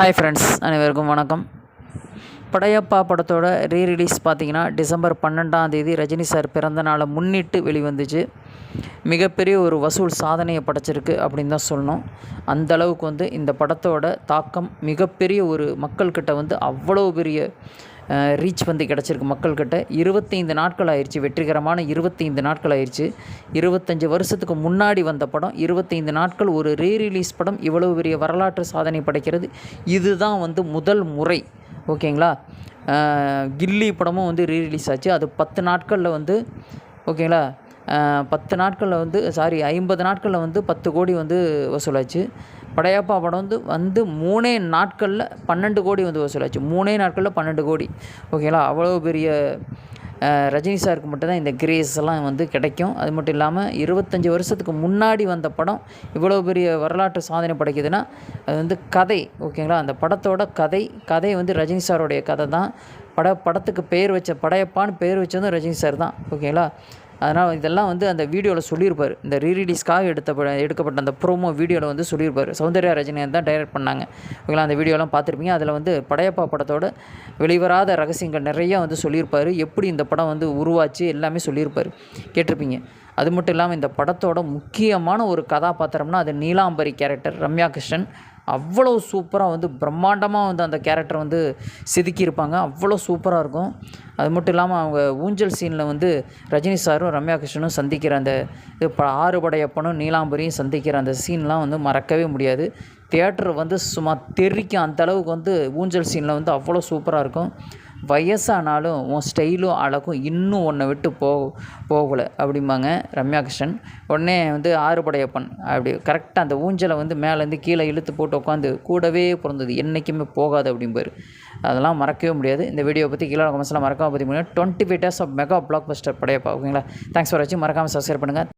Hi friends, அனைவருக்கும் வணக்கம். படையப்பா படத்தோட ரீரிலீஸ் பார்த்திங்கன்னா டிசம்பர் 12 ரஜினி சார் பிறந்த நாளை முன்னிட்டு வெளிவந்துச்சு. மிகப்பெரிய ஒரு வசூல் சாதனையை படைச்சிருக்கு அப்படின்னு தான் சொல்லணும். அந்தளவுக்கு இந்த படத்தோட தாக்கம் மிகப்பெரிய ஒரு மக்கள்கிட்ட அவ்வளோ பெரிய ரீச் கிடச்சிருக்கு மக்கள்கிட்ட. 25 நாட்கள் ஆயிடுச்சு, வெற்றிகரமான 25 நாட்கள் ஆயிடுச்சு. 25 வருஷத்துக்கு முன்னாடி வந்த படம் 25 நாட்கள் ஒரு ரீரிலீஸ் படம் இவ்வளோ பெரிய வரலாற்று சாதனை படைக்கிறது. இதுதான் முதல் முறை. ஓகேங்களா. கில்லி படமும் ரீரிலீஸ் ஆச்சு. அது 10 நாட்களில் ஓகேங்களா 10 நாட்களில் 50 நாட்களில் 10 கோடி வசூலாச்சு. படையப்பா படம் 3 நாட்களில் 12 கோடி வசூலாச்சு. 3 நாட்களில் 12 கோடி. ஓகேங்களா. அவ்வளோ பெரிய ரஜினி சாருக்கு மட்டும்தான் இந்த கிரேஸ் எல்லாம் கிடைக்கும். அது மட்டும் இல்லாமல் 25 வருஷத்துக்கு முன்னாடி வந்த படம் இவ்வளோ பெரிய வரலாற்று சாதனை படைக்குதுன்னா அது கதை. ஓகேங்களா. அந்த படத்தோட கதை ரஜினி சாரோடைய கதை தான். படத்துக்கு பேர் வச்ச படையப்பான்னு பேர் வச்சதும் ரஜினி சார் தான். ஓகேங்களா. அதனால் இதெல்லாம் அந்த வீடியோவில் சொல்லியிருப்பார். இந்த ரீரிலீஸ்க்காக எடுக்கப்பட்ட அந்த ப்ரோமோ வீடியோவில் சொல்லியிருப்பார். சௌந்தர்யா ரஜினிகாந்த் தான் டைரக்ட் பண்ணாங்க. ஓகேங்களா. அந்த வீடியோலாம் பார்த்துருப்பீங்க. அதில் படையப்பா படத்தோட வெளிவராத ரகசியங்கள் நிறையா சொல்லியிருப்பார். எப்படி இந்த படம் உருவாச்சு எல்லாமே சொல்லியிருப்பார், கேட்டிருப்பீங்க. அது மட்டும் இல்லாமல் இந்த படத்தோட முக்கியமான ஒரு கதாபாத்திரம்னா அது நீலாம்பரி கேரக்டர். ரம்யா கிருஷ்ணன் அவ்வளோ சூப்பராக பிரம்மாண்டமாக அந்த கேரக்டர் செதுக்கியிருப்பாங்க. அவ்வளோ சூப்பராக இருக்கும். அது மட்டும் இல்லாமல் அவங்க ஊஞ்சல் சீனில் ரஜினி சாரும் ரம்யா கிருஷ்ணனும் சந்திக்கிற அந்த ஆறுபடையப்பனும் நீலாம்பரியும் சந்திக்கிற அந்த சீன்லாம் மறக்கவே முடியாது. தியேட்டர் சும்மா தெரிக்கும். அந்தளவுக்கு ஊஞ்சல் சீனில் அவ்வளோ சூப்பராக இருக்கும். வயசானாலும் உன் ஸ்டைலும் அழகும் இன்னும் உன்னை விட்டு போகலை அப்படிம்பாங்க ரம்யா கிருஷ்ணன். உடனே ஆறுபடையப்பன் அப்படி கரெக்டாக அந்த ஊஞ்சலை மேலேருந்து கீழே இழுத்து போட்டு உட்காந்து கூடவே பிறந்தது என்றைக்குமே போகாது அப்படிம்பார். அதெல்லாம் மறக்கவே முடியாது. இந்த வீடியோ பற்றி கீழே கமெண்ட்ஸ்லாம் மறக்காமல் பற்றி 25 days of mega blockbuster Padayappa. ஓகேங்களா. தேங்க்ஸ் ஃபார் வாட்சிங். மறக்காமல் சப்ஸ்கிரைப் பண்ணுங்கள்.